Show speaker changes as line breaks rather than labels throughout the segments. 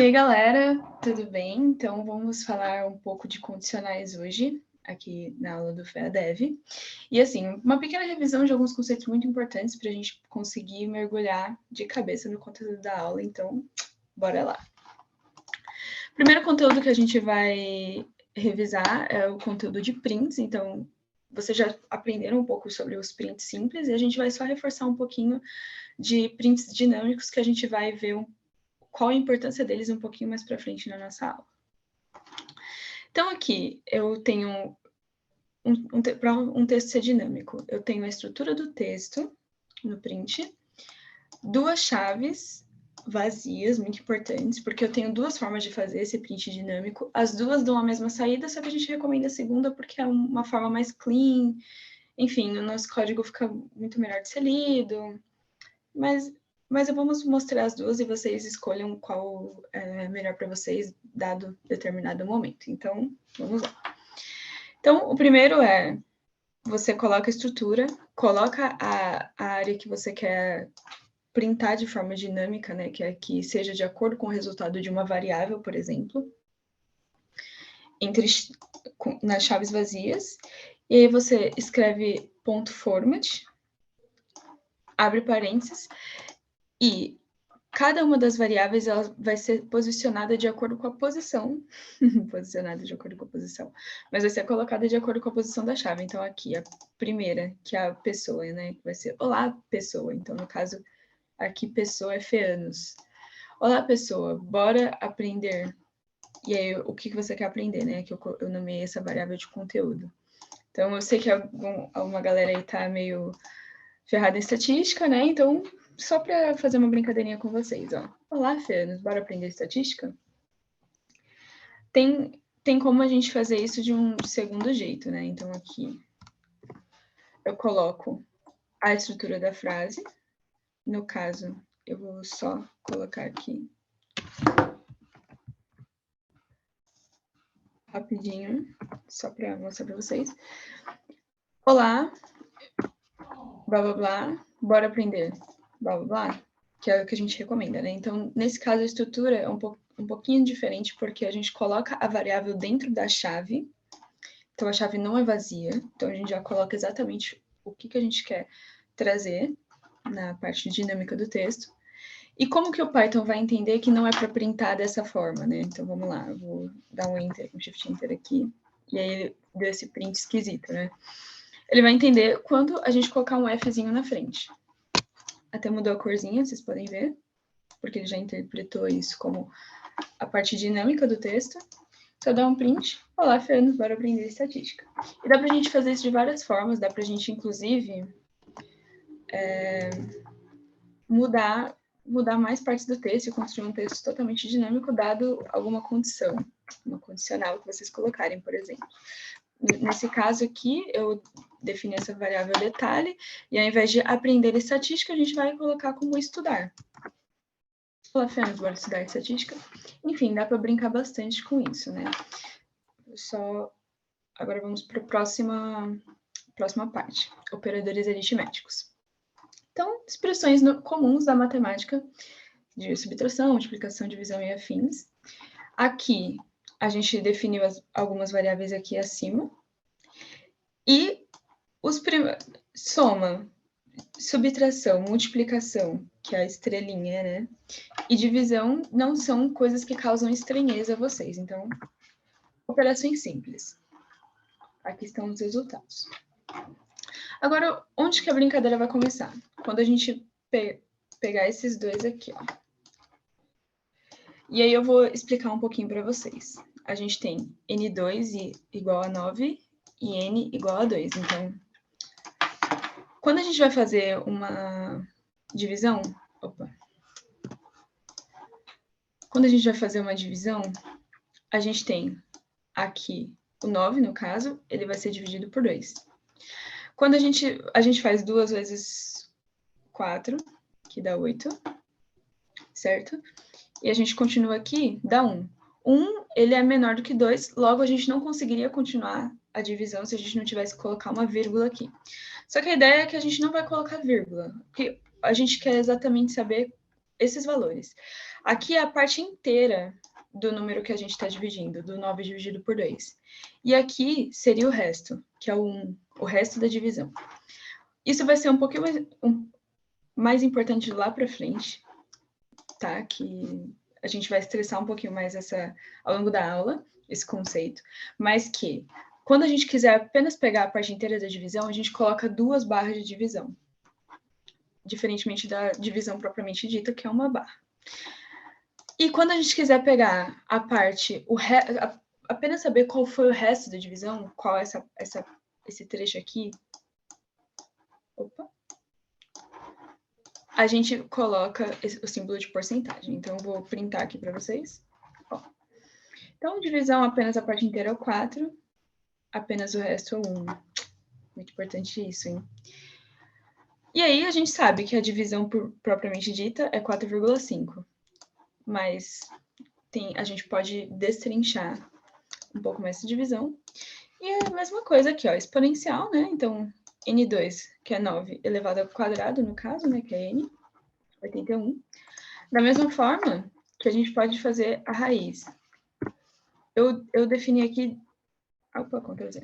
Oi, galera, tudo bem? Então, vamos falar um pouco de condicionais hoje, aqui na aula do FEADEV. E, assim, uma pequena revisão de alguns conceitos muito importantes para a gente conseguir mergulhar de cabeça no conteúdo da aula. Então, bora lá. O primeiro conteúdo que a gente vai revisar é o conteúdo de prints. Então, vocês já aprenderam um pouco sobre os prints simples e a gente vai só reforçar um pouquinho de prints dinâmicos que a gente vai ver qual a importância deles um pouquinho mais para frente na nossa aula. Então, aqui eu tenho para um texto ser dinâmico, eu tenho a estrutura do texto no print, duas chaves vazias, muito importantes, porque eu tenho duas formas de fazer esse print dinâmico, as duas dão a mesma saída, só que a gente recomenda a segunda porque é uma forma mais clean, enfim, o nosso código fica muito melhor de ser lido, mas vamos mostrar as duas e vocês escolham qual é melhor para vocês, dado determinado momento. Então, vamos lá. Então, o primeiro é, você coloca a estrutura, coloca a área que você quer printar de forma dinâmica, né, que seja de acordo com o resultado de uma variável, por exemplo, nas chaves vazias, e aí você escreve .format, abre parênteses, e cada uma das variáveis ela vai ser posicionada de acordo com a posição, posicionada de acordo com a posição, mas vai ser colocada de acordo com a posição da chave. Então, aqui, a primeira, que é a pessoa, né? Vai ser olá, pessoa. Então, no caso, aqui, pessoa é feanos. Olá, pessoa, bora aprender. E aí, o que você quer aprender, né? Que eu nomeei essa variável de conteúdo. Então, eu sei que alguma galera aí tá meio ferrada em estatística, né? Então, só para fazer uma brincadeirinha com vocês, ó. Olá, Feanos, bora aprender estatística? Tem como a gente fazer isso de um segundo jeito, né? Então, aqui eu coloco a estrutura da frase. No caso, eu vou só colocar aqui rapidinho, só para mostrar para vocês. Olá, blá, blá, blá, bora aprender, blá, blá, blá, que é o que a gente recomenda, né? Então, nesse caso, a estrutura é um pouquinho diferente, porque a gente coloca a variável dentro da chave, então a chave não é vazia, então a gente já coloca exatamente o que a gente quer trazer na parte dinâmica do texto. E como que o Python vai entender que não é para printar dessa forma, né? Então, vamos lá, eu vou dar um Enter, um Shift Enter aqui, e aí ele deu esse print esquisito, né? Ele vai entender quando a gente colocar um Fzinho na frente. Até mudou a corzinha, vocês podem ver, porque ele já interpretou isso como a parte dinâmica do texto. Só dá um print. Olá, Fernando, bora aprender estatística. E dá pra gente fazer isso de várias formas, dá pra gente, inclusive, mudar mais partes do texto e construir um texto totalmente dinâmico, dado alguma condição, uma condicional que vocês colocarem, por exemplo. Nesse caso aqui, eu defini essa variável detalhe, e ao invés de aprender estatística, a gente vai colocar como estudar. Olá, Fernando, bora estudar estatística? Enfim, dá para brincar bastante com isso, né? Agora vamos para a próxima parte, operadores aritméticos. Então, expressões comuns da matemática, de subtração, multiplicação, divisão e afins. Aqui, a gente definiu algumas variáveis aqui acima. E soma, subtração, multiplicação, que é a estrelinha, né? E divisão não são coisas que causam estranheza a vocês. Então, operações simples. Aqui estão os resultados. Agora, onde que a brincadeira vai começar? Quando a gente pegar esses dois aqui, ó. E aí eu vou explicar um pouquinho para vocês. A gente tem N2 igual a 9 e N igual a 2. Então, quando a gente vai fazer uma divisão... Quando a gente vai fazer uma divisão, a gente tem aqui o 9, no caso, ele vai ser dividido por 2. Quando a gente faz 2 vezes 4, que dá 8, certo? E a gente continua aqui, dá 1. 1, ele é menor do que 2, logo a gente não conseguiria continuar a divisão se a gente não tivesse que colocar uma vírgula aqui. Só que a ideia é que a gente não vai colocar vírgula, porque a gente quer exatamente saber esses valores. Aqui é a parte inteira do número que a gente está dividindo, do 9 dividido por 2. E aqui seria o resto, que é o 1, o resto da divisão. Isso vai ser um pouquinho mais importante lá para frente, tá? Que a gente vai estressar um pouquinho mais ao longo da aula, esse conceito. Mas que, quando a gente quiser apenas pegar a parte inteira da divisão, a gente coloca 2 barras de divisão. Diferentemente da divisão propriamente dita, que é uma barra. E quando a gente quiser pegar a parte, apenas saber qual foi o resto da divisão, qual é esse trecho aqui, a gente coloca o símbolo de porcentagem. Então, eu vou printar aqui para vocês. Ó. Então, divisão, apenas a parte inteira é o 4, apenas o resto é o 1. Muito importante isso, hein? E aí, a gente sabe que a divisão propriamente dita é 4,5. Mas a gente pode destrinchar um pouco mais essa divisão. E é a mesma coisa aqui, ó, exponencial, né? Então, N2, que é 9 elevado ao quadrado, no caso, né? Que é N, 81. Da mesma forma que a gente pode fazer a raiz. Eu defini aqui... Opa, Ctrl Z.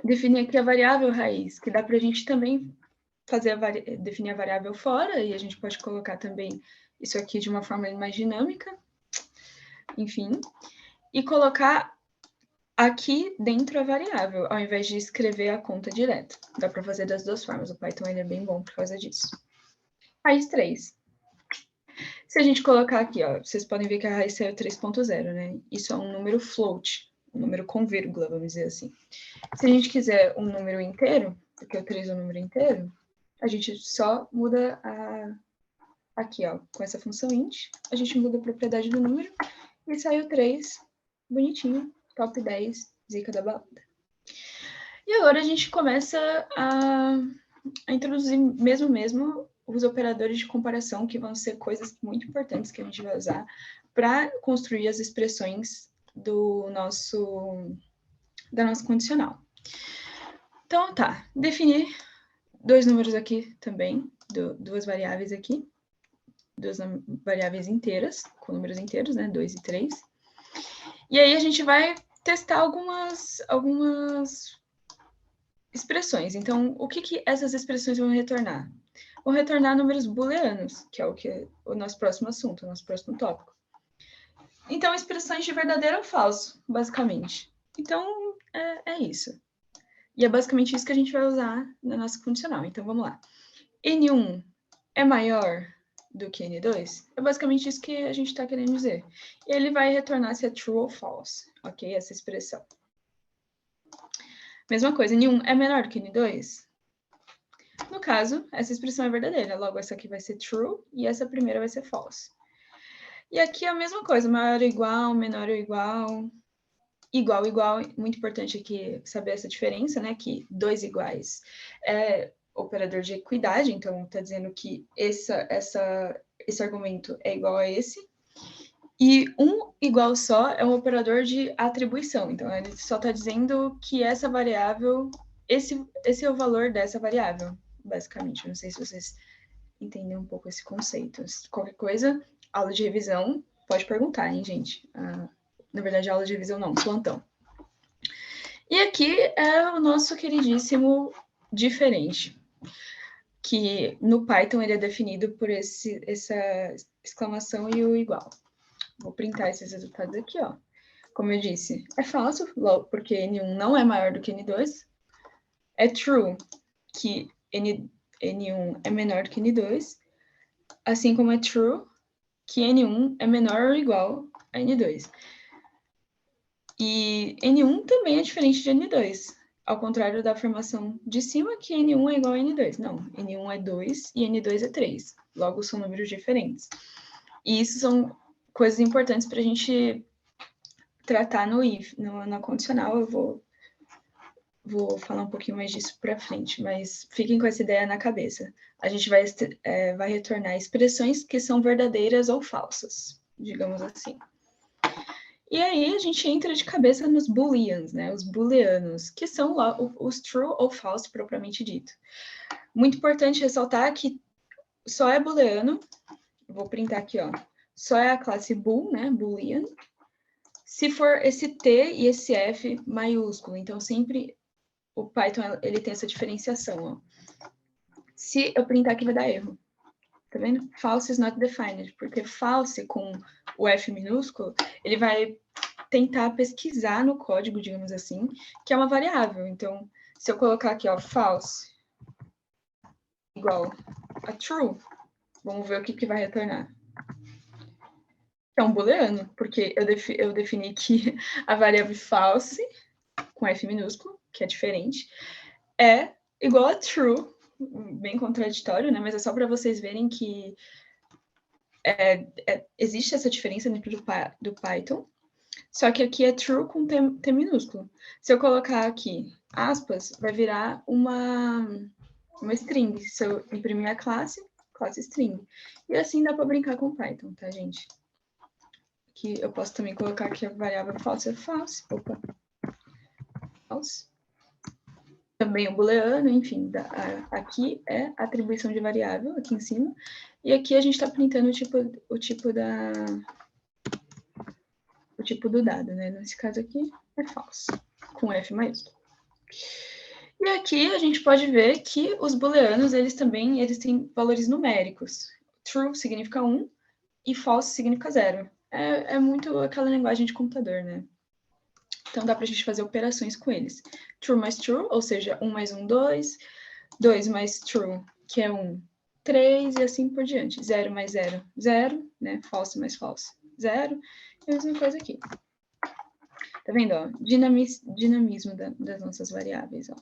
Defini aqui a variável raiz, que dá para a gente também definir a variável fora, e a gente pode colocar também isso aqui de uma forma mais dinâmica. Enfim. E colocar aqui dentro a variável, ao invés de escrever a conta direto. Dá para fazer das duas formas. O Python ele é bem bom por causa disso. Raiz 3. Se a gente colocar aqui, ó, vocês podem ver que a raiz saiu 3.0, né? Isso é um número float, um número com vírgula, vamos dizer assim. Se a gente quiser um número inteiro, porque o 3 é um número inteiro, a gente só muda aqui, ó, com essa função int, a gente muda a propriedade do número e sai o 3, bonitinho, top 10, zica da balada. E agora a gente começa a introduzir mesmo os operadores de comparação, que vão ser coisas muito importantes que a gente vai usar para construir as expressões da nossa condicional. Então, tá. Definir 2 números aqui também, 2 variáveis aqui. 2 variáveis inteiras, com números inteiros, né? 2 e 3. E aí a gente vai testar algumas expressões. Então, o que essas expressões vão retornar? Vão retornar números booleanos, que é o nosso próximo assunto, o nosso próximo tópico. Então, expressões de verdadeiro ou falso, basicamente. Então, é isso. E é basicamente isso que a gente vai usar na nossa condicional. Então, vamos lá. N1 é maior do que N2? É basicamente isso que a gente está querendo dizer. E ele vai retornar se é true ou false, ok? Essa expressão. Mesma coisa, N1 é menor do que N2? No caso, essa expressão é verdadeira. Logo, essa aqui vai ser true e essa primeira vai ser false. E aqui é a mesma coisa, maior ou igual, menor ou igual, igual. Muito importante aqui saber essa diferença, né? Que 2 iguais é operador de equidade, então está dizendo que esse argumento é igual a esse. E 1 igual só é um operador de atribuição, então ele só está dizendo que essa variável, esse é o valor dessa variável, basicamente. Eu não sei se vocês entendem um pouco esse conceito. Qualquer coisa, aula de revisão, pode perguntar, hein, gente? Na verdade, aula de revisão não, plantão. E aqui é o nosso queridíssimo diferente, que no Python ele é definido por essa exclamação e o igual. Vou printar esses resultados aqui, ó. Como eu disse, é falso, porque N1 não é maior do que N2. É true, que N1 é menor do que N2. Assim como é true, que N1 é menor ou igual a N2. E N1 também é diferente de N2. Ao contrário da afirmação de cima, que N1 é igual a N2. Não, N1 é 2 e N2 é 3. Logo, são números diferentes. E isso são coisas importantes para a gente tratar na condicional. Eu vou falar um pouquinho mais disso para frente, mas fiquem com essa ideia na cabeça. A gente vai retornar expressões que são verdadeiras ou falsas, digamos assim. E aí a gente entra de cabeça nos booleans, né? Os booleanos, que são lá os true ou false propriamente dito. Muito importante ressaltar que só é booleano, vou printar aqui, ó. Só é a classe bool, né? Boolean. Se for esse T e esse F maiúsculo, então sempre o Python ele tem essa diferenciação, ó. Se eu printar aqui vai dar erro. Tá vendo? False is not defined, porque false com o F minúsculo, ele vai tentar pesquisar no código, digamos assim, que é uma variável. Então, se eu colocar aqui, ó, false igual a true, vamos ver o que vai retornar. É um booleano, porque eu defini que a variável false, com F minúsculo, que é diferente, é igual a true, bem contraditório, né? Mas é só para vocês verem que existe essa diferença dentro do Python, só que aqui é true com T minúsculo. Se eu colocar aqui aspas, vai virar uma string. Se eu imprimir a classe string. E assim dá para brincar com Python, tá, gente? Que eu posso também colocar aqui a variável false é false. Opa. False. Também o booleano, enfim. Aqui é a atribuição de variável, aqui em cima. E aqui a gente está printando o tipo do dado, né? Nesse caso aqui é false, com F maiúsculo. E aqui a gente pode ver que os booleanos, eles têm valores numéricos. True significa 1 e false significa 0. É muito aquela linguagem de computador, né? Então dá para a gente fazer operações com eles. True mais true, ou seja, 1 mais 1, 2. 2 mais true, que é 1, 3, e assim por diante. 0 mais 0, 0, né? False mais false, 0. E a mesma coisa aqui. Tá vendo, ó? Dinamismo das nossas variáveis, ó.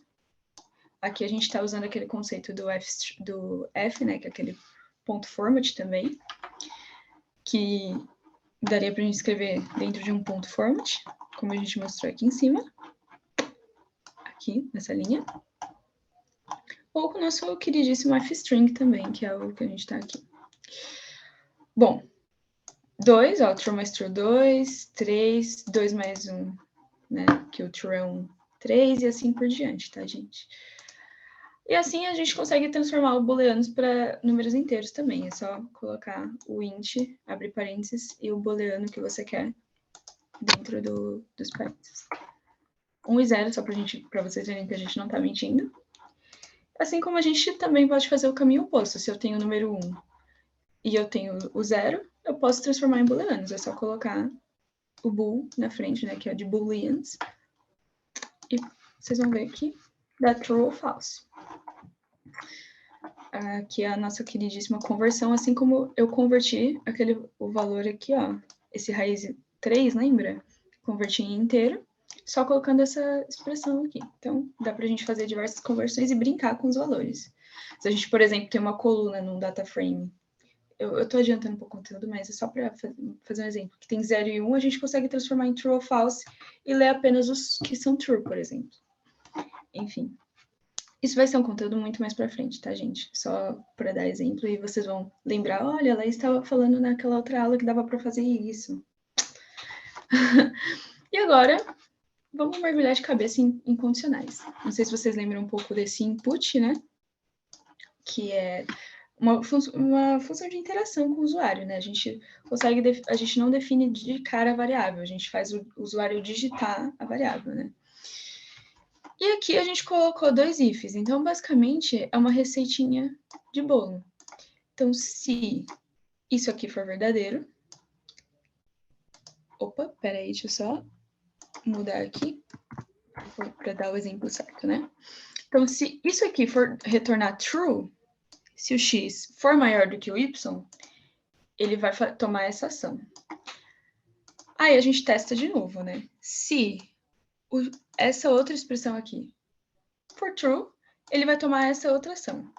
Aqui a gente está usando aquele conceito do F, né? Que é aquele ponto format também, que daria para a gente escrever dentro de um ponto format, como a gente mostrou aqui em cima, aqui nessa linha. Ou com o nosso queridíssimo F-string também, que é o que a gente está aqui. Bom, 2, ó, true mais true, 2, 3, 2 mais 1, né? Que o true é 1, 3, e assim por diante, tá, gente? E assim a gente consegue transformar o booleanos para números inteiros também. É só colocar o int, abre parênteses, e o booleano que você quer dentro dos parênteses. 1 e 0, só para vocês verem que a gente não está mentindo. Assim como a gente também pode fazer o caminho oposto. Se eu tenho o número 1 e eu tenho o 0, eu posso transformar em booleanos. É só colocar o bool na frente, né, que é de booleans. E vocês vão ver que dá true ou false. Aqui é a nossa queridíssima conversão, assim como eu converti o valor aqui, ó, esse raiz 3, lembra? Converti em inteiro, só colocando essa expressão aqui. Então, dá para a gente fazer diversas conversões e brincar com os valores. Se a gente, por exemplo, tem uma coluna num data frame, eu estou adiantando um pouco o conteúdo, mas é só para fazer um exemplo, que tem 0 e 1, a gente consegue transformar em true ou false e ler apenas os que são true, por exemplo. Enfim. Isso vai ser um conteúdo muito mais para frente, tá, gente? Só para dar exemplo e vocês vão lembrar, olha, ela estava falando naquela outra aula que dava para fazer isso. E agora, vamos mergulhar de cabeça em condicionais. Não sei se vocês lembram um pouco desse input, né? Que é uma função de interação com o usuário, né? A gente não define de cara a variável, a gente faz o usuário digitar a variável, né? E aqui a gente colocou 2 ifs, então basicamente é uma receitinha de bolo. Então, se isso aqui for verdadeiro... Opa, peraí, deixa eu só mudar aqui para dar o exemplo certo, né? Então, se isso aqui for retornar true, se o x for maior do que o y, ele vai tomar essa ação. Aí a gente testa de novo, né? Se essa outra expressão aqui for true, ele vai tomar essa outra ação.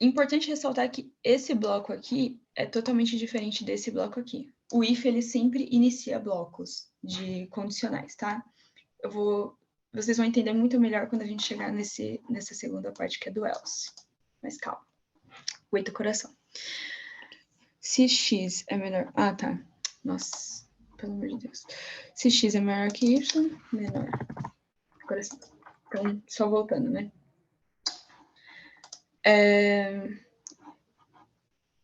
Importante ressaltar que esse bloco aqui é totalmente diferente desse bloco aqui. O if, ele sempre inicia blocos de condicionais, tá? Vocês vão entender muito melhor quando a gente chegar nessa segunda parte, que é do else. Mas calma. Aguenta o coração. Se x é menor... Ah, tá. Nossa, pelo amor de Deus. Se x é maior que y, menor. Agora sim. Então, só voltando, né?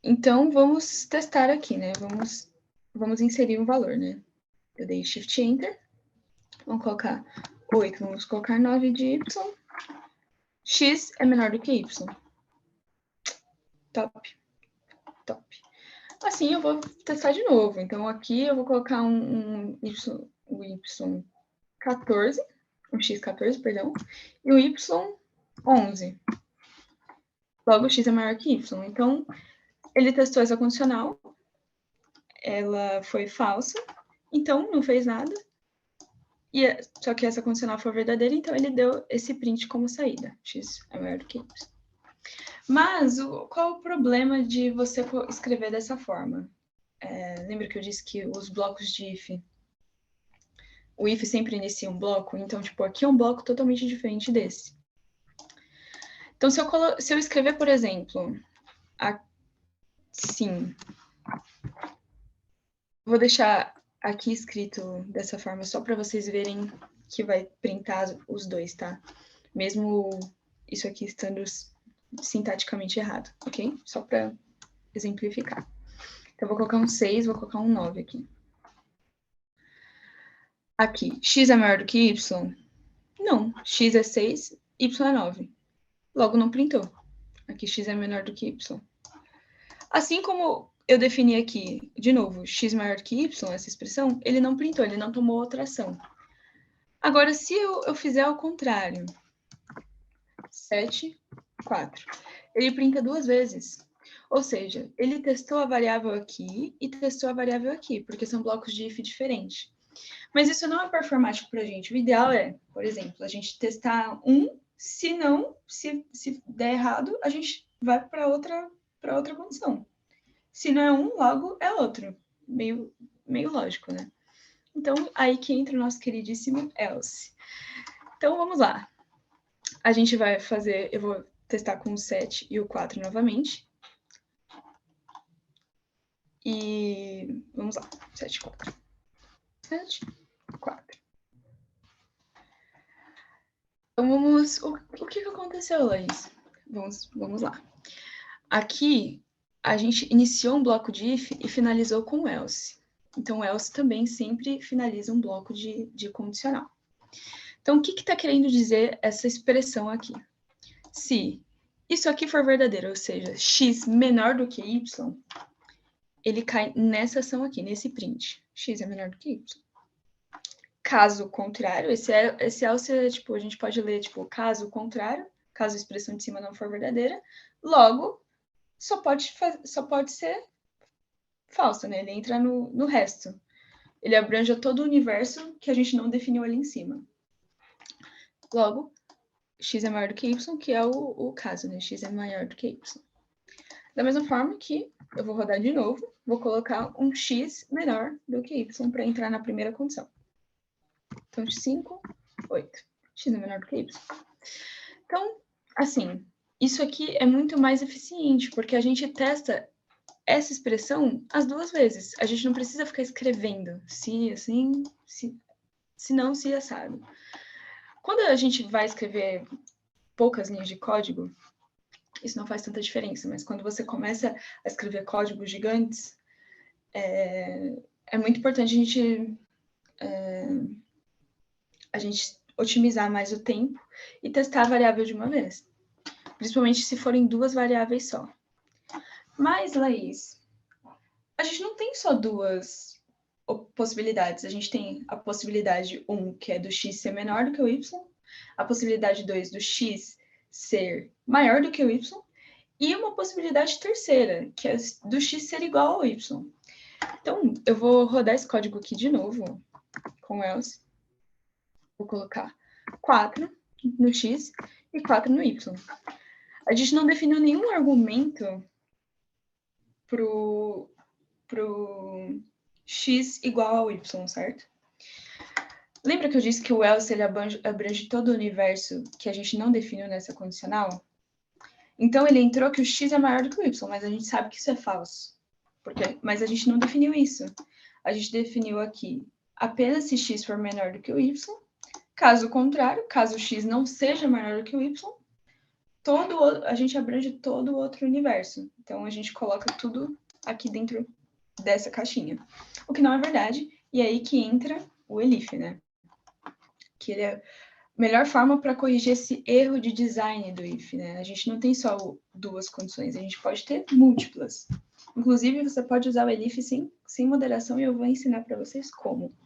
Então, vamos testar aqui, né? Vamos inserir um valor, né? Eu dei Shift Enter. Vamos colocar 8, vamos colocar 9 de Y. X é menor do que Y. Top. Top. Assim, eu vou testar de novo. Então, aqui eu vou colocar um Y14, um X14, perdão, e um Y11. Logo, X é maior que Y. Então, ele testou essa condicional, ela foi falsa, então não fez nada. Só que essa condicional foi verdadeira, então ele deu esse print como saída. X é maior do que Y. Mas qual é o problema de você escrever dessa forma? Lembra que eu disse que os blocos de if, o if sempre inicia um bloco? Então, tipo, aqui é um bloco totalmente diferente desse. Então, se eu escrever, por exemplo, assim, vou deixar aqui escrito dessa forma só para vocês verem que vai printar os dois, tá? Mesmo isso aqui estando sintaticamente errado, ok? Só para exemplificar. Então, vou colocar um 6, vou colocar um 9 aqui. Aqui, x é maior do que y? Não, x é 6, y é 9. Logo, não printou. Aqui, x é menor do que y. Assim como eu defini aqui, de novo, x maior do que y, essa expressão, ele não printou, ele não tomou outra ação. Agora, se eu fizer ao contrário, 7, 4, ele printa duas vezes. Ou seja, ele testou a variável aqui e testou a variável aqui, porque são blocos de if diferentes. Mas isso não é performático para a gente. O ideal é, por exemplo, a gente testar um, se der errado, a gente vai para outra condição. Se não é um, logo é outro. Meio lógico, né? Então, aí que entra o nosso queridíssimo else. Então, vamos lá. A gente vai fazer, eu vou testar com o 7 e o 4 novamente. E vamos lá, 7, 4. 7, 4. Então, vamos... O que aconteceu, Laís? Vamos lá. Aqui, a gente iniciou um bloco de if e finalizou com else. Então, else também sempre finaliza um bloco de condicional. Então, o que está querendo dizer essa expressão aqui? Se isso aqui for verdadeiro, ou seja, x menor do que y, ele cai nessa ação aqui, nesse print. X é menor do que y. Caso contrário, esse else, tipo, a gente pode ler, tipo, caso contrário, caso a expressão de cima não for verdadeira, logo, só pode ser falsa, né? Ele entra no resto. Ele abrange todo o universo que a gente não definiu ali em cima. Logo, x é maior do que y, que é o caso, né? X é maior do que y. Da mesma forma que eu vou rodar de novo, vou colocar um x menor do que y para entrar na primeira condição. Então, 5, 8. X é menor do que y. Então, assim, isso aqui é muito mais eficiente, porque a gente testa essa expressão as duas vezes. A gente não precisa ficar escrevendo se assim, se não, se assado. Quando a gente vai escrever poucas linhas de código, isso não faz tanta diferença, mas quando você começa a escrever códigos gigantes, é muito importante a gente otimizar mais o tempo e testar a variável de uma vez. Principalmente se forem duas variáveis só. Mas, Laís, a gente não tem só duas possibilidades. A gente tem a possibilidade 1, que é do x ser menor do que o y, a possibilidade 2 do x ser maior do que o y, e uma possibilidade terceira, que é do x ser igual ao y. Então, eu vou rodar esse código aqui de novo, com else. Vou colocar 4 no x e 4 no y. A gente não definiu nenhum argumento pro x igual ao y, certo? Lembra que eu disse que o else ele abrange todo o universo que a gente não definiu nessa condicional? Então, ele entrou que o x é maior do que o y, mas a gente sabe que isso é falso. Mas a gente não definiu isso. A gente definiu aqui apenas se x for menor do que o y. Caso contrário, caso o x não seja maior do que o y, a gente abrange todo o outro universo. Então, a gente coloca tudo aqui dentro dessa caixinha. O que não é verdade, e é aí que entra o Elif, né? Que ele é a melhor forma para corrigir esse erro de design do if, né? A gente não tem só duas condições, a gente pode ter múltiplas. Inclusive, você pode usar o Elif sem moderação e eu vou ensinar para vocês como.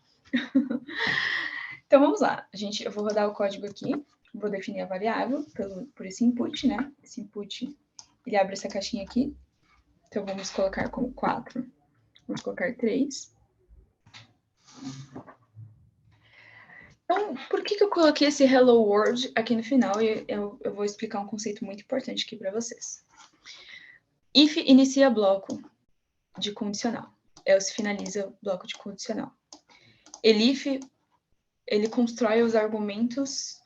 Então, vamos lá. Eu vou rodar o código aqui, vou definir a variável por esse input, né? Esse input, ele abre essa caixinha aqui. Então, vamos colocar como 4. Vamos colocar 3. Então, por que eu coloquei esse Hello World aqui no final? E eu vou explicar um conceito muito importante aqui para vocês. If inicia bloco de condicional. Else finaliza bloco de condicional. Elif, ele constrói os argumentos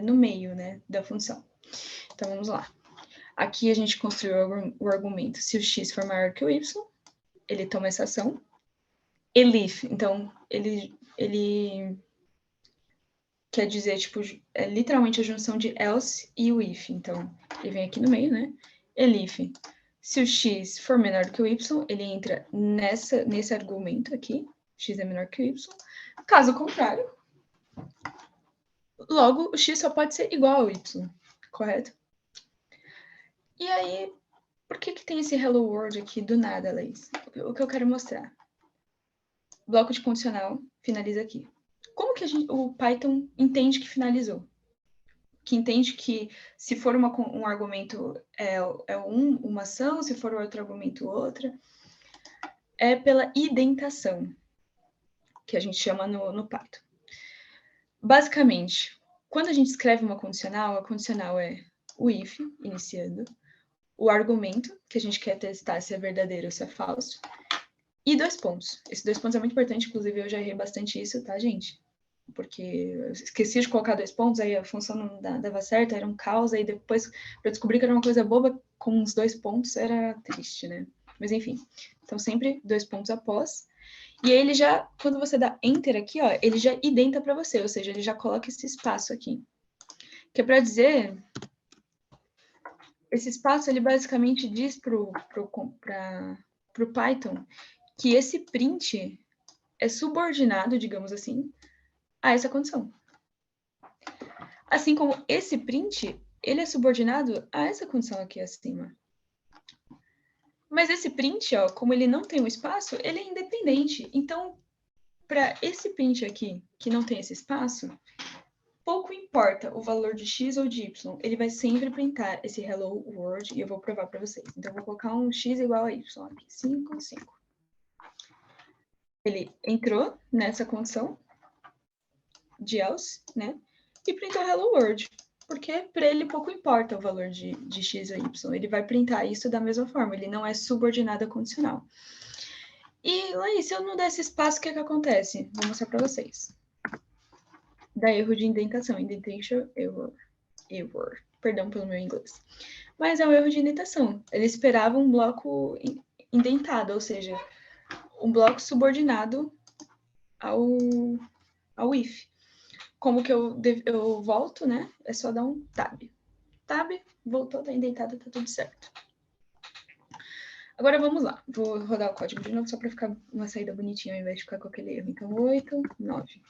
no meio, né, da função. Então, vamos lá. Aqui a gente construiu o argumento. Se o x for maior que o y, ele toma essa ação. Elif, então, ele quer dizer, tipo, é literalmente a junção de else e o if. Então, ele vem aqui no meio, né? Elif. Se o x for menor que o y, ele entra nesse argumento aqui. X é menor que o y. Caso contrário, logo, o x só pode ser igual ao y, correto? E aí, por que tem esse hello world aqui do nada, Laís? O que eu quero mostrar. Bloco de condicional finaliza aqui. Como que o Python entende que finalizou? Que entende que se for um argumento uma ação, se for outro argumento outra. É pela indentação, que a gente chama no Python. Basicamente, quando a gente escreve uma condicional, a condicional é o if, iniciando, o argumento, que a gente quer testar se é verdadeiro ou se é falso, e 2 pontos. Esse 2 pontos é muito importante, inclusive eu já errei bastante isso, tá, gente? Porque eu esqueci de colocar 2 pontos, aí a função não dava certo, era um caos, aí depois, para descobrir que era uma coisa boba, com uns 2 pontos, era triste, né? Mas enfim, então sempre 2 pontos após. E aí ele já, quando você dá Enter aqui, ó, ele já identa para você, ou seja, ele já coloca esse espaço aqui. Que é para dizer... Esse espaço, ele basicamente diz pro Python que esse print é subordinado, digamos assim, a essa condição. Assim como esse print, ele é subordinado a essa condição aqui acima. Mas esse print, ó, como ele não tem um espaço, ele é independente. Então, para esse print aqui, que não tem esse espaço, pouco importa o valor de x ou de y, ele vai sempre printar esse hello world e eu vou provar para vocês. Então, eu vou colocar um x igual a y aqui, 5, 5. Ele entrou nessa condição de else, né? E printou hello world. Porque para ele pouco importa o valor de x ou y. Ele vai printar isso da mesma forma. Ele não é subordinado a condicional. E, Laís, se eu não der esse espaço, o que acontece? Vou mostrar para vocês. Dá erro de indentação. Indentation error. Perdão pelo meu inglês. Mas é um erro de indentação. Ele esperava um bloco indentado, ou seja, um bloco subordinado ao if. Como que eu volto, né? É só dar um tab. Tab, voltou, tá indentado, tá tudo certo. Agora vamos lá. Vou rodar o código de novo, só para ficar uma saída bonitinha, ao invés de ficar com aquele erro. Então, 8, 9.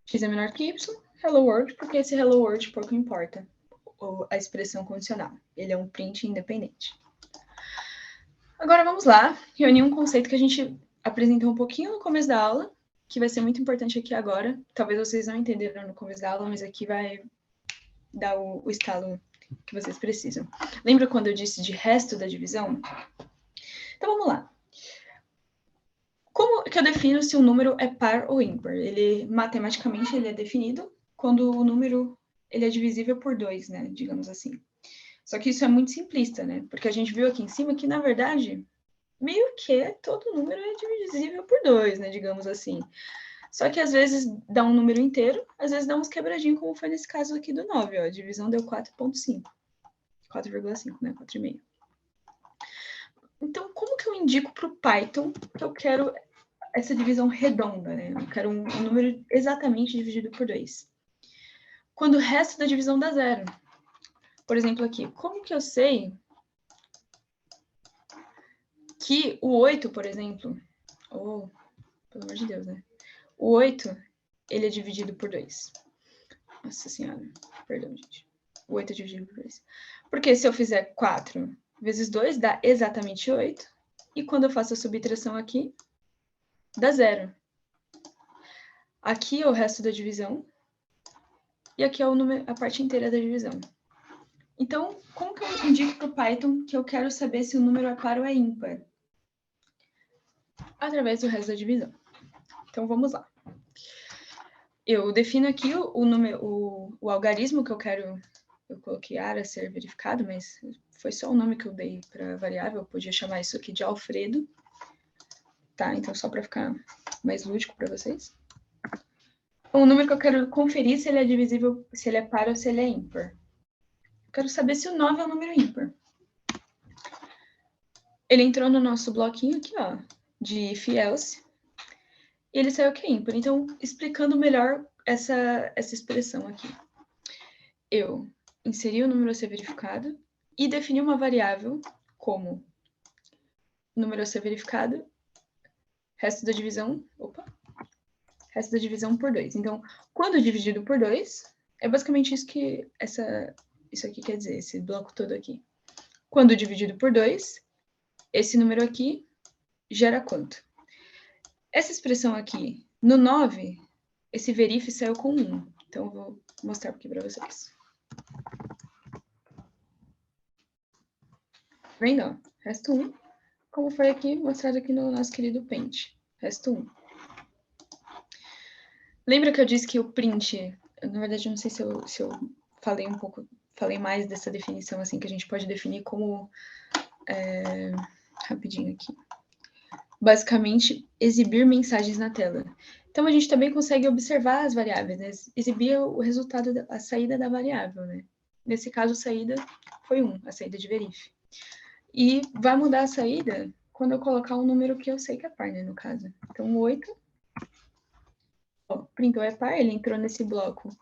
X é menor que Y, hello world, porque esse hello world pouco importa a expressão condicional. Ele é um print independente. Agora vamos lá, reunir um conceito que a gente apresentou um pouquinho no começo da aula, que vai ser muito importante aqui agora. Talvez vocês não entenderam no começo da aula, mas aqui vai dar o estalo que vocês precisam. Lembra quando eu disse de resto da divisão? Então, vamos lá. Como que eu defino se um número é par ou ímpar? Matematicamente, ele é definido quando o número ele é divisível por 2, né? Digamos assim. Só que isso é muito simplista, né? Porque a gente viu aqui em cima que, na verdade, meio que todo número é divisível por 2, né? Digamos assim. Só que às vezes dá um número inteiro, às vezes dá uns quebradinhos, como foi nesse caso aqui do 9, ó. A divisão deu 4,5. 4,5, né? 4,5. Então, como que eu indico para o Python que eu quero essa divisão redonda, né? Eu quero um número exatamente dividido por 2. quando o resto da divisão dá 0. Por exemplo, aqui, como que eu sei que o 8, por exemplo, pelo amor de Deus, né? O 8, ele é dividido por 2. Nossa senhora, perdão, gente. O 8 é dividido por 2. Porque se eu fizer 4 vezes 2, dá exatamente 8. E quando eu faço a subtração aqui, dá 0. Aqui é o resto da divisão. E aqui é a parte inteira da divisão. Então, como que eu indico para o Python que eu quero saber se o número é par ou é ímpar? Através do resto da divisão. Então, vamos lá. Eu defino aqui o algarismo que eu quero. Eu coloquei ara ser verificado, mas foi só o nome que eu dei para a variável. Eu podia chamar isso aqui de Alfredo. Tá? Então, só para ficar mais lúdico para vocês. O número que eu quero conferir se ele é divisível, se ele é par ou se ele é ímpar. Eu quero saber se o 9 é um número ímpar. Ele entrou no nosso bloquinho aqui, ó, de if else, e ele saiu que é ímpar. Então, explicando melhor essa expressão aqui. Eu inseri o número a ser verificado e defini uma variável como número a ser verificado, resto da divisão por 2. Então, quando dividido por 2, é basicamente isso que isso aqui quer dizer, esse bloco todo aqui. Quando dividido por 2, esse número aqui gera quanto? Essa expressão aqui, no 9, esse verif saiu com 1. Então, eu vou mostrar aqui para vocês. Vendo? Ó, resto 1, como foi aqui mostrado aqui no nosso querido Paint. Resto 1. Lembra que eu disse que o print, na verdade, eu não sei se eu falei mais dessa definição, assim, que a gente pode definir como, rapidinho aqui, basicamente, exibir mensagens na tela. Então, a gente também consegue observar as variáveis, né? Exibir o resultado, a saída da variável, né? Nesse caso, a saída foi 1, a saída de verif. E vai mudar a saída quando eu colocar um número que eu sei que é par, né, no caso. Então, 8, ó, printou é par, ele entrou nesse bloco.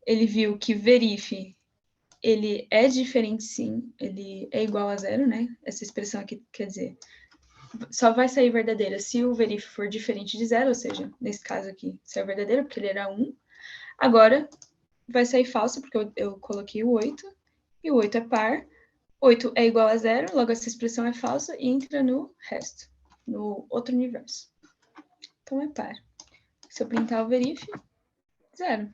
Ele viu que verif, ele é diferente sim, ele é igual a 0, né? Essa expressão aqui quer dizer, só vai sair verdadeira se o verif for diferente de 0, ou seja, nesse caso aqui, saiu verdadeiro porque ele era 1. Agora, vai sair falso porque eu coloquei o 8, e o 8 é par. 8 é igual a 0, logo essa expressão é falsa e entra no resto, no outro universo. Então, é par. Se eu printar o verif, 0.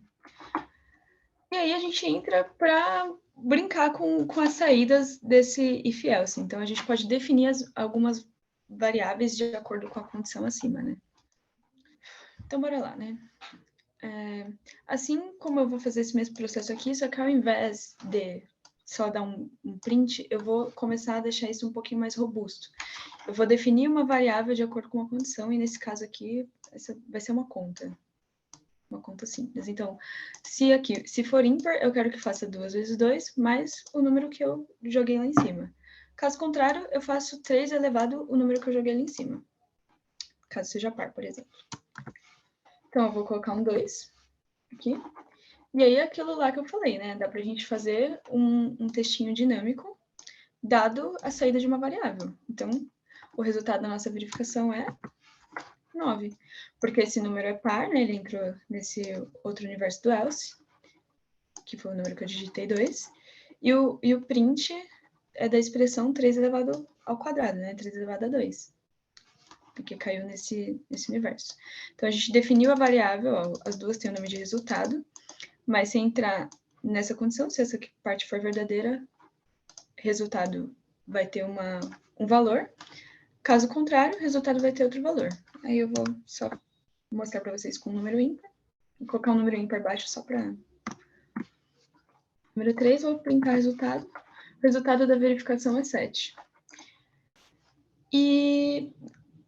E aí a gente entra para brincar com as saídas desse if else. Então, a gente pode definir algumas variáveis de acordo com a condição acima, né? Então, bora lá, né? Assim como eu vou fazer esse mesmo processo aqui, só que ao invés de só dar um print, eu vou começar a deixar isso um pouquinho mais robusto. Eu vou definir uma variável de acordo com a condição, e nesse caso aqui, essa vai ser uma conta. Uma conta simples. Então, se for ímpar, eu quero que faça 2 vezes 2, mais o número que eu joguei lá em cima. Caso contrário, eu faço 3 elevado o número que eu joguei lá em cima. Caso seja par, por exemplo. Então, eu vou colocar um 2 aqui. E aí, aquilo lá que eu falei, né? Dá pra gente fazer um textinho dinâmico, dado a saída de uma variável. Então, o resultado da nossa verificação é 9. Porque esse número é par, né? Ele entrou nesse outro universo do else, que foi o número que eu digitei 2. E o print é da expressão 3 elevado ao quadrado, né? 3 elevado a 2. Porque caiu nesse universo. Então, a gente definiu a variável, ó, as duas têm o nome de resultado, mas se entrar nessa condição, se essa parte for verdadeira, resultado vai ter um valor. Caso contrário, o resultado vai ter outro valor. Aí eu vou só mostrar para vocês com um número ímpar. Vou colocar um número ímpar baixo só para... Número 3, vou printar o resultado. O resultado da verificação é 7. E,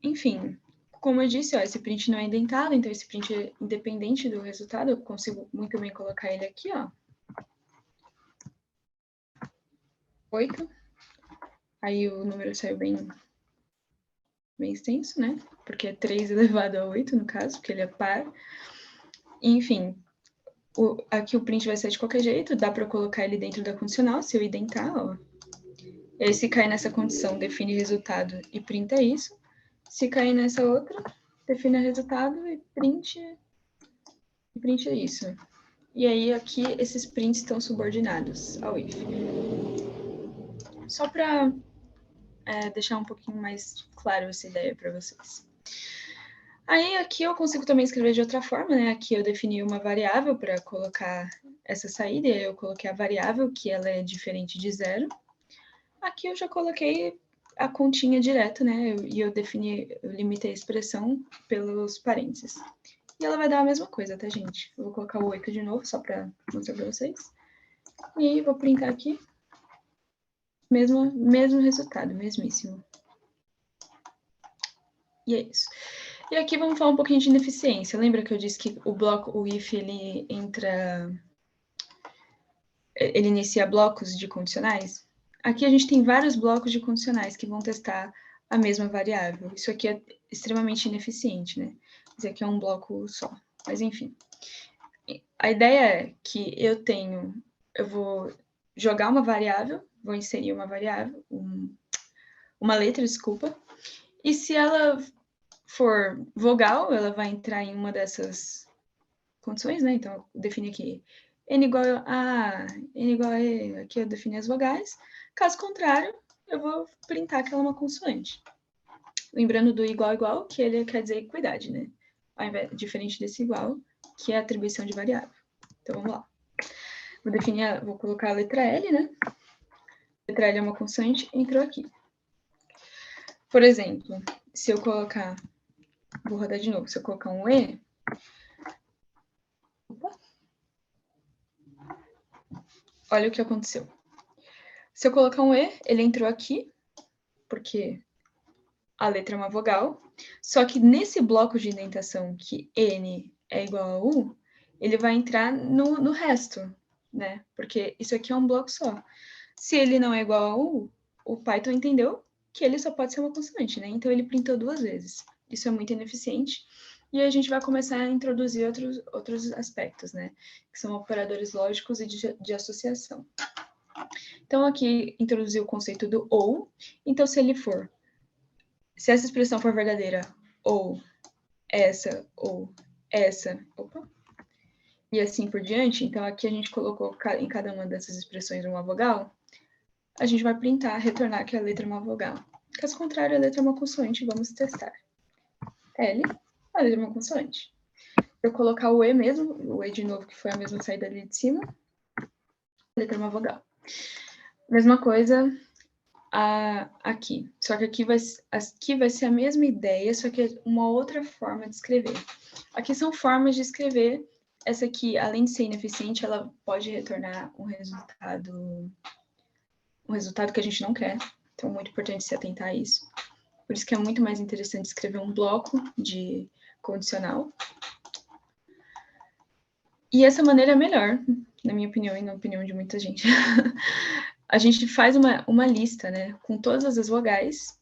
enfim, como eu disse, ó, esse print não é indentado, então esse print é independente do resultado. Eu consigo muito bem colocar ele aqui, ó. 8. Aí o número saiu bem extenso, né? Porque é 3 elevado a 8, no caso, porque ele é par. Enfim, Aqui o print vai ser de qualquer jeito, dá para colocar ele dentro da condicional, se eu identar, ó. E aí, se cair nessa condição, define resultado e printa isso. Se cair nessa outra, define o resultado e print isso. E aí, aqui, esses prints estão subordinados ao if. Só para deixar um pouquinho mais claro essa ideia para vocês. Aí, aqui eu consigo também escrever de outra forma, né? Aqui eu defini uma variável para colocar essa saída, e aí eu coloquei a variável, que ela é diferente de 0. Aqui eu já coloquei a continha direto, né? Eu limitei a expressão pelos parênteses. E ela vai dar a mesma coisa, tá, gente? Eu vou colocar o 8 de novo, só para mostrar para vocês. E vou printar aqui. Mesmo resultado, mesmíssimo. E é isso. E aqui vamos falar um pouquinho de ineficiência. Lembra que eu disse que o if, ele inicia blocos de condicionais? Aqui a gente tem vários blocos de condicionais que vão testar a mesma variável. Isso aqui é extremamente ineficiente, né? Isso aqui é um bloco só. Mas, enfim. A ideia é que eu vou jogar uma variável, vou inserir uma variável, uma letra, desculpa, e se ela for vogal, ela vai entrar em uma dessas condições, né? Então, eu defini aqui n igual a n igual a e, aqui eu defini as vogais. Caso contrário, eu vou printar que ela é uma consoante. Lembrando do igual, que ele quer dizer equidade, né? Diferente desse igual, que é a atribuição de variável. Então, vamos lá. Vou colocar a letra L, né? A letra L é uma consoante, entrou aqui. Por exemplo, se eu colocar... Vou rodar de novo. Se eu colocar um E... Opa! Olha o que aconteceu. Se eu colocar um E, ele entrou aqui, porque a letra é uma vogal. Só que nesse bloco de indentação que N é igual a U, ele vai entrar no resto, né? Porque isso aqui é um bloco só. Se ele não é igual a U, o Python entendeu que ele só pode ser uma constante, né? Então ele printou 2 vezes. Isso é muito ineficiente. E a gente vai começar a introduzir outros aspectos, né? Que são operadores lógicos e de associação. Então, aqui introduzi o conceito do ou. Então, se essa expressão for verdadeira, ou essa, opa, e assim por diante, então aqui a gente colocou em cada uma dessas expressões uma vogal, a gente vai printar, retornar que a letra é uma vogal. Caso contrário, a letra é uma consoante, vamos testar. L, a letra é uma consoante. Eu colocar o E mesmo, o E de novo, que foi a mesma saída ali de cima, a letra é uma vogal. Mesma coisa aqui. Só que aqui vai ser a mesma ideia, só que é uma outra forma de escrever. Aqui são formas de escrever. Essa aqui, além de ser ineficiente, ela pode retornar um resultado que a gente não quer. Então, é muito importante se atentar a isso. Por isso que é muito mais interessante escrever um bloco de condicional. E essa maneira é melhor, na minha opinião e na opinião de muita gente. A gente faz uma lista, né, com todas as vogais.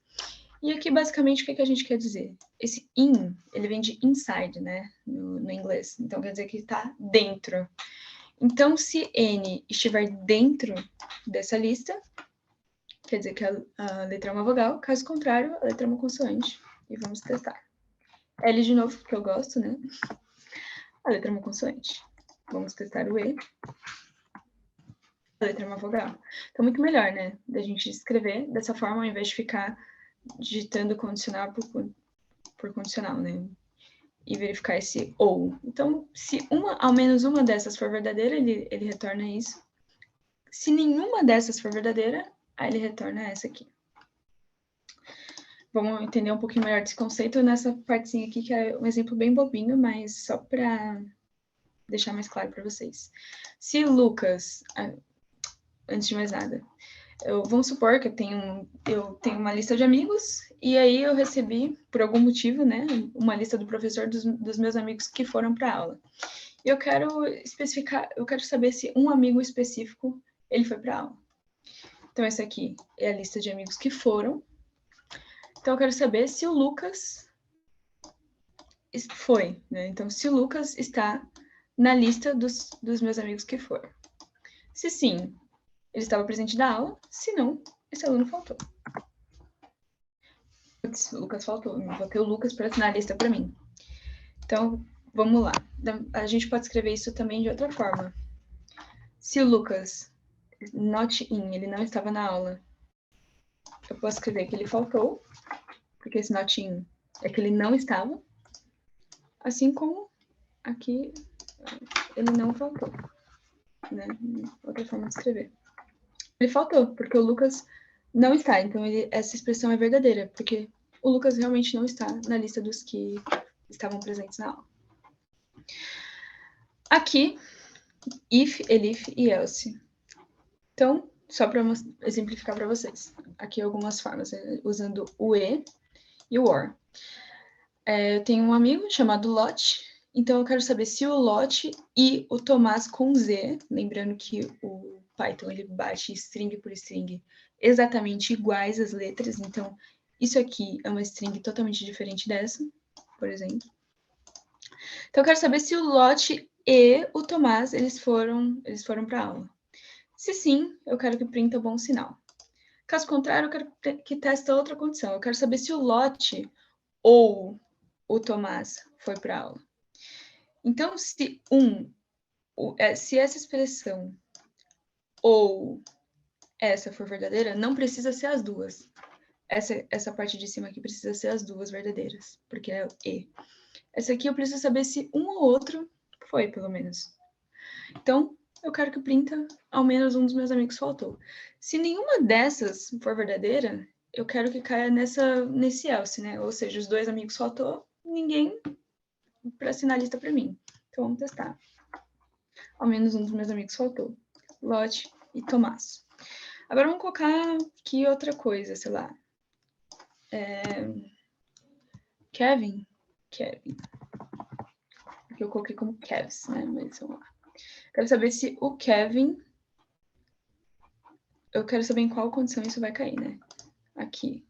E aqui, basicamente, o que a gente quer dizer? Esse in, ele vem de inside, né, no inglês. Então, quer dizer que está dentro. Então, se N estiver dentro dessa lista, quer dizer que a letra é uma vogal. Caso contrário, a letra é uma consoante. E vamos testar. L de novo, porque eu gosto, né? A letra é uma consoante. Vamos testar o E. A letra é uma vogal. Então, muito melhor, né? Da gente escrever dessa forma, ao invés de ficar digitando condicional por condicional, né? E verificar esse ou. Então, se ao menos uma dessas for verdadeira, ele retorna isso. Se nenhuma dessas for verdadeira, aí ele retorna essa aqui. Vamos entender um pouquinho melhor desse conceito nessa partezinha aqui, que é um exemplo bem bobinho, mas só para deixar mais claro para vocês. Se Lucas, antes de mais nada, vamos supor que eu tenho uma lista de amigos, e aí eu recebi, por algum motivo, né, uma lista do professor dos meus amigos que foram para a aula. E eu quero saber se um amigo específico, ele foi para a aula. Então, essa aqui é a lista de amigos que foram. Então, eu quero saber se o Lucas foi, né? Então, se o Lucas está na lista dos meus amigos que foram. Se sim, ele estava presente na aula. Se não, esse aluno faltou. Putz, o Lucas faltou. Não vou ter o Lucas para assinar a lista para mim. Então, vamos lá. A gente pode escrever isso também de outra forma. Se o Lucas, not in, ele não estava na aula, eu posso escrever que ele faltou, porque esse not in é que ele não estava, assim como aqui ele não faltou, né? Outra forma de escrever. Ele faltou, porque o Lucas não está, então essa expressão é verdadeira, porque o Lucas realmente não está na lista dos que estavam presentes na aula. Aqui, if, elif e else. Então, só para exemplificar para vocês. Aqui algumas formas, usando o e e o or. Eu tenho um amigo chamado Lot, então eu quero saber se o Lot e o Tomás com Z, lembrando que o Python ele bate string por string exatamente iguais as letras, então isso aqui é uma string totalmente diferente dessa, por exemplo. Então eu quero saber se o Lot e o Tomás eles foram para a aula. Se sim, eu quero que printa bom sinal. Caso contrário, eu quero que teste outra condição. Eu quero saber se o Lot ou o Tomás foi para a aula. Então, se essa expressão ou essa for verdadeira, não precisa ser as duas. Essa parte de cima aqui precisa ser as duas verdadeiras, porque é o e. Essa aqui eu preciso saber se um ou outro foi, pelo menos. Então, eu quero que printa ao menos um dos meus amigos faltou. Se nenhuma dessas for verdadeira, eu quero que caia nesse else, né? Ou seja, os dois amigos faltou, ninguém para assinar a lista para mim. Então, vamos testar. Ao menos um dos meus amigos faltou. Lot e Tomás. Agora, vamos colocar aqui outra coisa, sei lá. Kevin. Porque eu coloquei como Kevs, né? Mas vamos lá. Quero saber se o Kevin... Eu quero saber em qual condição isso vai cair, né? Aqui.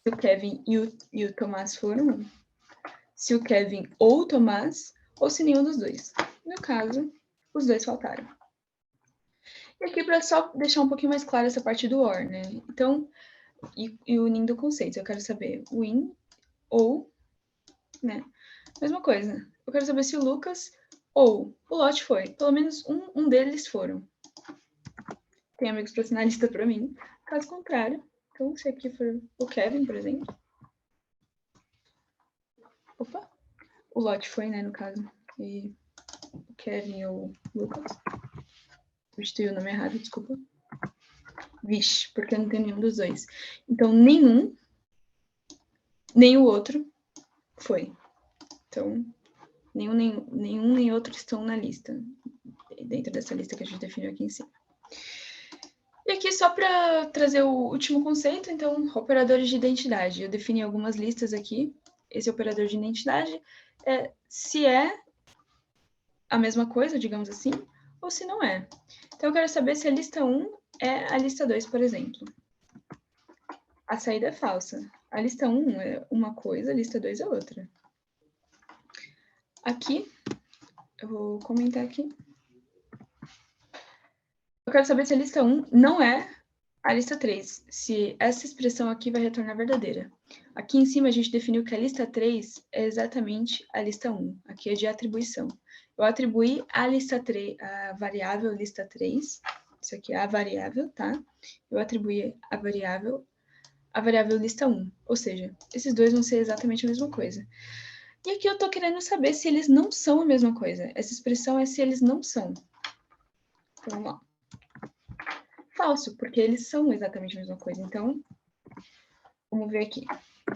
Se o Kevin e o Tomás foram, se o Kevin ou o Tomás, ou se nenhum dos dois. No caso, os dois faltaram. E aqui, para só deixar um pouquinho mais claro essa parte do or, né? Então, e unindo o conceito, eu quero saber o in ou, né? Mesma coisa. Eu quero saber se o Lucas ou o Lot foi. Pelo menos um deles foram. Tem amigos para assinar a lista para mim. Caso contrário, então se aqui for o Kevin, por exemplo. Opa! O Lot foi, né, no caso. E o Kevin ou o Lucas. Substituí o nome errado, desculpa. Vixe, porque eu não tenho nenhum dos dois. Então, nenhum, nem o outro foi. Então, nenhum nem outro estão na lista. Dentro dessa lista que a gente definiu aqui em cima. E aqui, só para trazer o último conceito, então, operadores de identidade. Eu defini algumas listas aqui. Esse operador de identidade se é a mesma coisa, digamos assim, ou se não é. Então, eu quero saber se a lista 1 é a lista 2, por exemplo. A saída é falsa. A lista 1 é uma coisa, a lista 2 é outra. Aqui, eu vou comentar aqui. Eu quero saber se a lista 1 não é a lista 3, se essa expressão aqui vai retornar verdadeira. Aqui em cima a gente definiu que a lista 3 é exatamente a lista 1. Aqui é de atribuição. Eu atribuí a lista 3, a variável lista 3, isso aqui é a variável, tá? Eu atribuí a variável lista 1, ou seja, esses dois vão ser exatamente a mesma coisa. E aqui eu tô querendo saber se eles não são a mesma coisa. Essa expressão é se eles não são. Então, vamos lá. Falso, porque eles são exatamente a mesma coisa. Então, vamos ver aqui.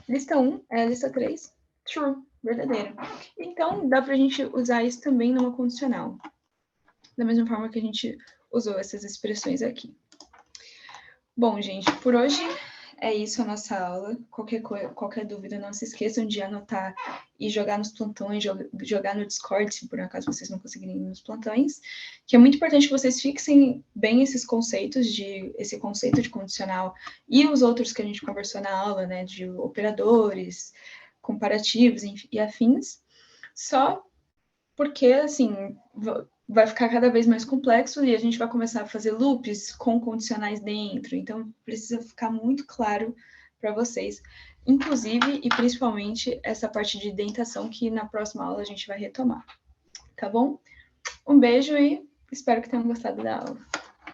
Lista 1 é a lista 3. True, verdadeira. Então, dá pra gente usar isso também numa condicional. Da mesma forma que a gente usou essas expressões aqui. Bom, gente, por hoje é isso a nossa aula. Qualquer dúvida, não se esqueçam de anotar e jogar nos plantões, jogar no Discord, se por acaso vocês não conseguirem ir nos plantões, que é muito importante que vocês fixem bem esses conceitos, esse conceito de condicional e os outros que a gente conversou na aula, né, de operadores, comparativos e afins. Só porque, assim, vai ficar cada vez mais complexo e a gente vai começar a fazer loops com condicionais dentro, então precisa ficar muito claro para vocês, inclusive e principalmente essa parte de indentação que na próxima aula a gente vai retomar, tá bom? Um beijo e espero que tenham gostado da aula.